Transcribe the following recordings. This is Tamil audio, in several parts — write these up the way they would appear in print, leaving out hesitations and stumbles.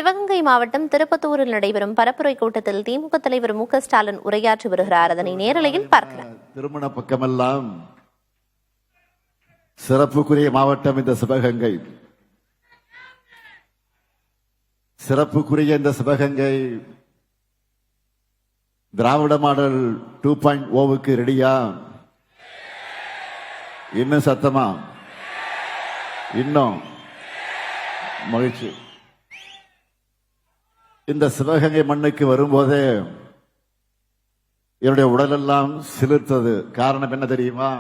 சிவகங்கை மாவட்டம் திருப்பத்தூரில் நடைபெறும் பரப்புரை கூட்டத்தில் திமுக தலைவர் மு க ஸ்டாலின் உரையாற்றி வருகிறார். அதனை நேரலையில் பார்க்கலாம். திருமண பக்கமெல்லாம் சிறப்புக்குரிய மாவட்டம் இந்த சிவகங்கை. சிறப்புக்குரிய இந்த சிவகங்கை திராவிட மாடல் 2.0க்கு ரெடியா? இன்னும் சத்தமா? இன்னும் மகிழ்ச்சி. இந்த சிவகங்கை மண்ணுக்கு வரும்போதே என்னுடைய உடலெல்லாம் சிலிர்த்தது. காரணம் என்ன தெரியுமா?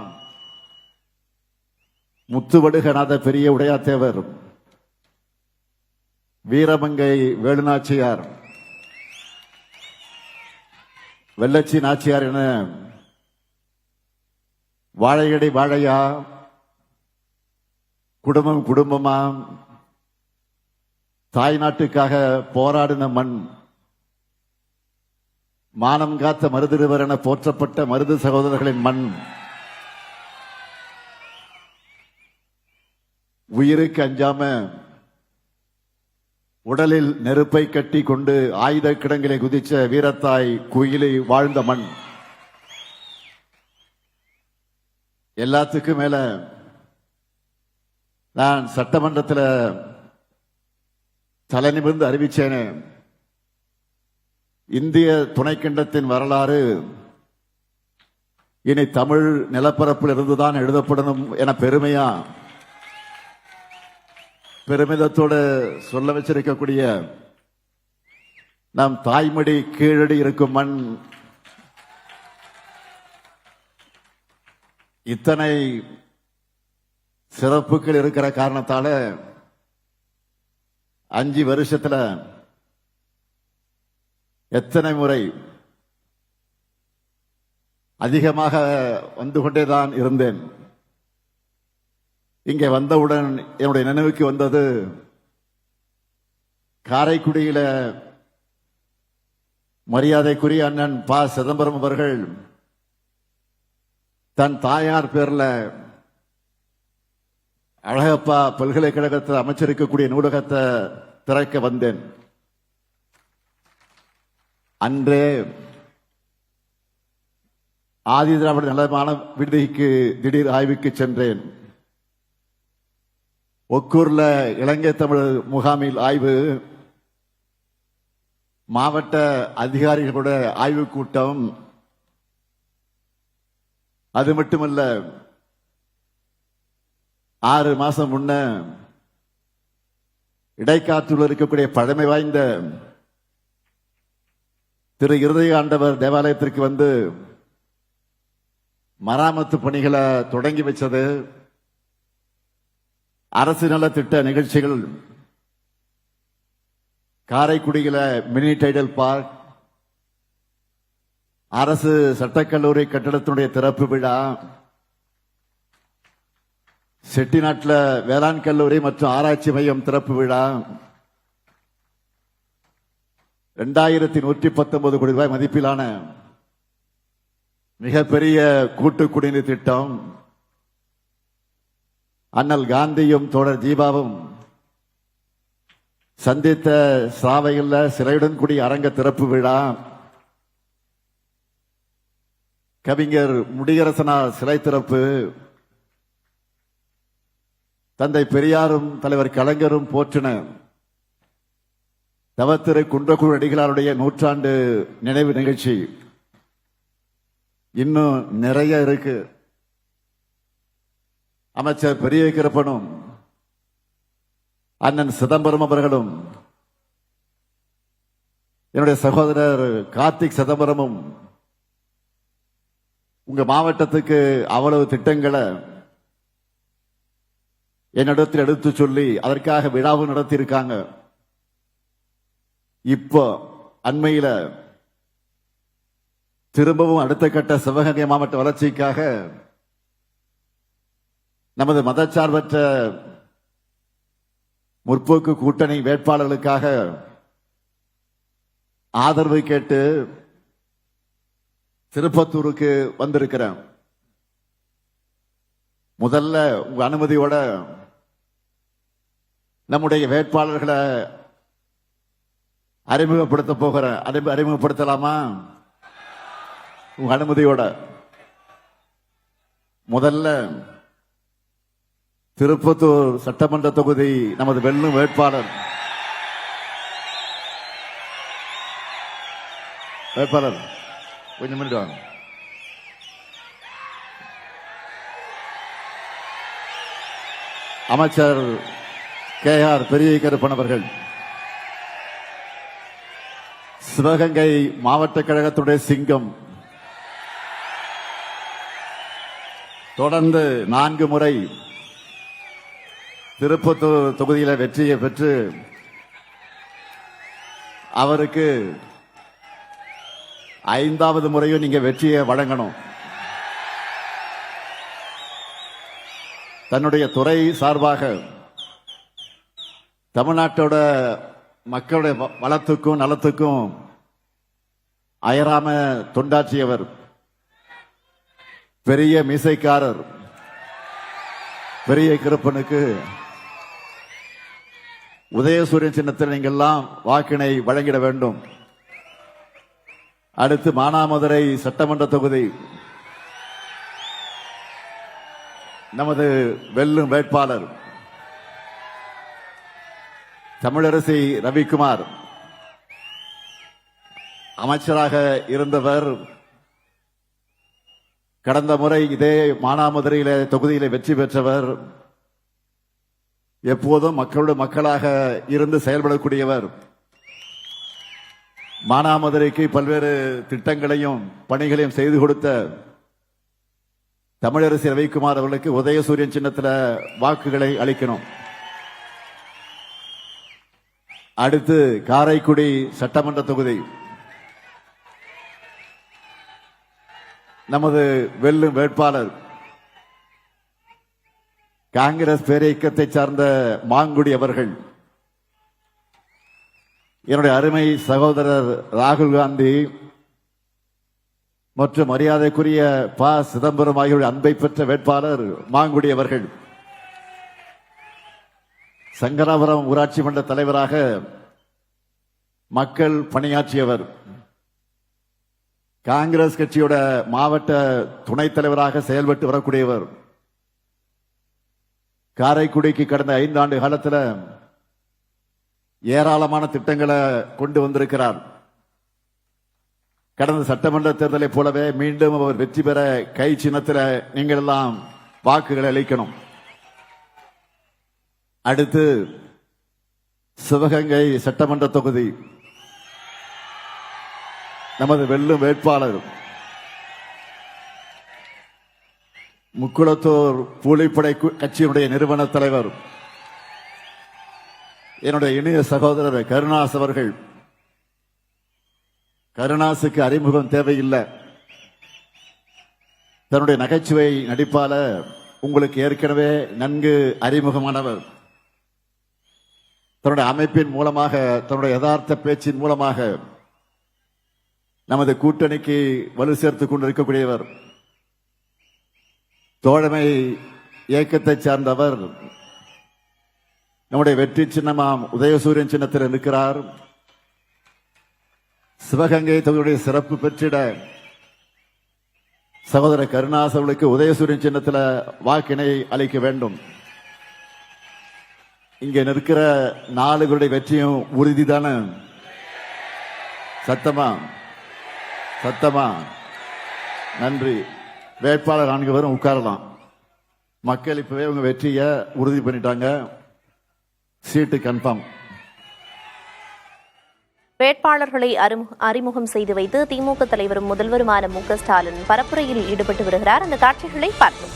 முத்துவடுகநாத பெரிய உடையாத்தேவர், வீரமங்கை வேலுநாச்சியார், வெள்ளச்சி நாச்சியார் என வாழையடி வாழையா, குடும்பம் குடும்பமா தாய் நாட்டுக்காக போராடின மண், மானம் காத்த மருதிருவர் என போற்றப்பட்ட மருது சகோதரர்களின் மண், உயிருக்கு அஞ்சாம உடலில் நெருப்பை கட்டி கொண்டு ஆயுத கிடங்கிலே குதிச்ச வீரத்தாய் குயிலை வாழ்ந்த மண். எல்லாத்துக்கும் மேல நான் சட்டமன்றத்தில் தலை நிமிர்ந்து அறிவிச்சேனே, இந்திய துணைக்கண்டத்தின் வரலாறு இனி தமிழ் நிலப்பரப்பில் இருந்துதான் எழுதப்படணும் என பெருமிதத்தோடு சொல்ல வச்சிருக்கக்கூடிய நம் தாய்மடி கீழடி இருக்கும் மண். இத்தனை சிறப்புகள் இருக்கிற காரணத்தால 5 வருஷத்துல எத்தனை முறை அதிகமாக வந்து கொண்டேதான் இருந்தேன். இங்கே வந்தவுடன் என்னுடைய நினைவுக்கு வந்தது காரைக்குடியில மரியாதைக்குரிய அண்ணன் ப. சிதம்பரம் அவர்கள் தன் தாயார் பேர்ல அழகப்பா பல்கலைக்கழகத்தில் அமைச்சிருக்கக்கூடிய நூலகத்தை திறக்க வந்தேன். அன்றே ஆதி திராவிட நலமான விடுதிக்கு திடீர் ஆய்வுக்கு சென்றேன். ஒக்கூர்ல இலங்கை தமிழ் முகாமில் ஆய்வு, மாவட்ட அதிகாரிகளோட ஆய்வு கூட்டம். அது மட்டுமல்ல, 6 மாசம் முன்ன இடைக்காற்றூர் இருக்கக்கூடிய பழமை வாய்ந்த திரு இருதய ஆண்டவர் தேவாலயத்திற்கு வந்து மராமத்து பணிகளை தொடங்கி வச்சது, அரசு நல திட்ட நிகழ்ச்சிகள், காரைக்குடியில மினி டைடல் பார்க், அரசு சட்டக்கல்லூரி கட்டடத்தினுடைய திறப்பு விழா, செட்டிநாட்டில் வேளாண் கல்லூரி மற்றும் ஆராய்ச்சி மையம் திறப்பு விழா, 2119 கோடி ரூபாய் மதிப்பிலான மிகப்பெரிய கூட்டு குடிநீர் திட்டம், அண்ணல் காந்தியும் தோழர் ஜீவாவும் சந்தித்த சாவையில் சிறையுடன் கூடிய அரங்க திறப்பு விழா, கவிஞர் முடியரசனார் சிலை திறப்பு, தந்தை பெரியாரும் தலைவர் கலைஞரும் போற்றின தவத்திரு குன்றக்குழு அடிகளாருடைய 100ஆண்டு நினைவு நிகழ்ச்சி. இன்னும் நிறைய இருக்கு. அமைச்சர் பெரிய கிருப்பனும் அண்ணன் சிதம்பரம் அவர்களும் என்னுடைய சகோதரர் கார்த்திக் சிதம்பரமும் உங்க மாவட்டத்துக்கு அவ்வளவு திட்டங்களை என்னிடத்தில் எடுத்து சொல்லி அதற்காக விழாவும் நடத்தியிருக்காங்க. இப்போ அண்மையில திரும்பவும் அடுத்த கட்ட சிவகங்கை மாவட்ட வளர்ச்சிக்காக நமது மதச்சார்பற்ற முற்போக்கு கூட்டணி வேட்பாளர்களுக்காக ஆதரவு கேட்டு திருப்பத்தூருக்கு வந்திருக்கிறேன். முதல்ல உங்க அனுமதியோட நம்முடைய வேட்பாளர்களை அறிமுகப்படுத்த போகிறேன். அறிமுகப்படுத்தலாமா? உங்க அனுமதியோட முதல்ல திருப்பத்தூர் சட்டமன்ற தொகுதி நமது வெல்லும் வேட்பாளர் கொஞ்சம் மினிட் வாங்க. அமைச்சர் KR பெரிய கருப்பன் அவர்கள், சிவகங்கை மாவட்ட கழகத்துடைய சிங்கம், தொடர்ந்து 4 முறை திருப்பத்தூர் தொகுதியில வெற்றியை பெற்று அவருக்கு 5வது முறையும் நீங்க வெற்றியை வழங்கணும். தன்னுடைய துறை சார்பாக தமிழ்நாட்டோட மக்களுடைய வளத்துக்கும் நலத்துக்கும் அயராம தொண்டாற்றியவர், பெரிய மீசைக்காரர் பெரிய கருப்பனுக்கு உதயசூரியன் சின்னத்தில் நீங்கள் எல்லாம் வாக்கினை வழங்கிட வேண்டும். அடுத்து மானாமதுரை சட்டமன்ற தொகுதி நமது வெல்லும் வேட்பாளர் தமிழரசி ரவிக்குமார், அமைச்சராக இருந்தவர். கடந்த முறை இதே மானாமதுரையில தொகுதியில வெற்றி பெற்றவர். எப்போதும் மக்களோடு மக்களாக இருந்து செயல்படக்கூடியவர். மானாமதுரைக்கு பல்வேறு திட்டங்களையும் பணிகளையும் செய்து கொடுத்த தமிழரசி ரவிக்குமார் அவர்களுக்கு உதயசூரியன் சின்னத்தில் வாக்குகளை அளிக்கணும். அடுத்து காரைக்குடி சட்டமன்ற தொகுதி நமது வெல்லும் வேட்பாளர் காங்கிரஸ் பேரியக்கத்தை சார்ந்த மாங்குடி அவர்கள், என்னுடைய அருமை சகோதரர் ராகுல் காந்தி மற்றும் மரியாதைக்குரிய ப. சிதம்பரம் ஆகியோருடைய அன்பை பெற்ற வேட்பாளர் மாங்குடி அவர்கள். சங்கராபுரம் ஊராட்சி மன்ற தலைவராக மக்கள் பணியாற்றியவர். காங்கிரஸ் கட்சியோட மாவட்ட துணைத் தலைவராக செயல்பட்டு வரக்கூடியவர். காரைக்குடிக்கு கடந்த 5 ஆண்டு காலத்தில் ஏராளமான திட்டங்களை கொண்டு வந்திருக்கிறார். கடந்த சட்டமன்ற தேர்தலை போலவே மீண்டும் அவர் வெற்றி பெற கை சின்னத்தில் நீங்கள் எல்லாம் வாக்குகளை அளிக்கணும். அடுத்து சிவகங்கை சட்டமன்ற தொகுதி நமது வெல்லும் வேட்பாளர் முக்குளத்தூர் புலிப்படை கட்சியினுடைய நிறுவன தலைவர் என்னுடைய இனிய சகோதரர் கருணாஸ் அவர்கள். கருணாசுக்கு அறிமுகம் தேவையில்லை. தன்னுடைய நகைச்சுவை நடிப்பால உங்களுக்கு ஏற்கனவே நன்கு அறிமுகமானவர். தன்னுடைய அமைப்பின் மூலமாக, தன்னுடைய யதார்த்த பேச்சின் மூலமாக நமது கூட்டணிக்கு வலு சேர்த்துக் கொண்டிருக்கக்கூடியவர். தோழமை இயக்கத்தை சார்ந்தவர். நம்முடைய வெற்றி சின்னமாம் உதயசூரியன் சின்னத்தில் இருக்கிறார். சிவகங்கை தொகுதியுடைய சிறப்பு பெற்றிட சகோதரர் கருணாஸ் அவர்களுக்கு உதயசூரியன் சின்னத்தில் வாக்கினை அளிக்க வேண்டும். இங்க நிற்கிற 4 பேருடைய வெற்றியும் உறுதிதானே? சத்தமா சத்தமா? நன்றி. வேட்பாளர் 4 பேரும் உட்காரலாம். மக்கள் இப்பவே உங்க வெற்றியை உறுதி பண்ணிட்டாங்க. சீட்டு கன்ஃபார்ம். வேட்பாளர்களை அறிமுகம் செய்து வைத்து திமுக தலைவரும் முதல்வருமான மு.க. ஸ்டாலின் பரப்புரையில் ஈடுபட்டு வருகிறார். அந்த காட்சிகளை பார்ப்போம்.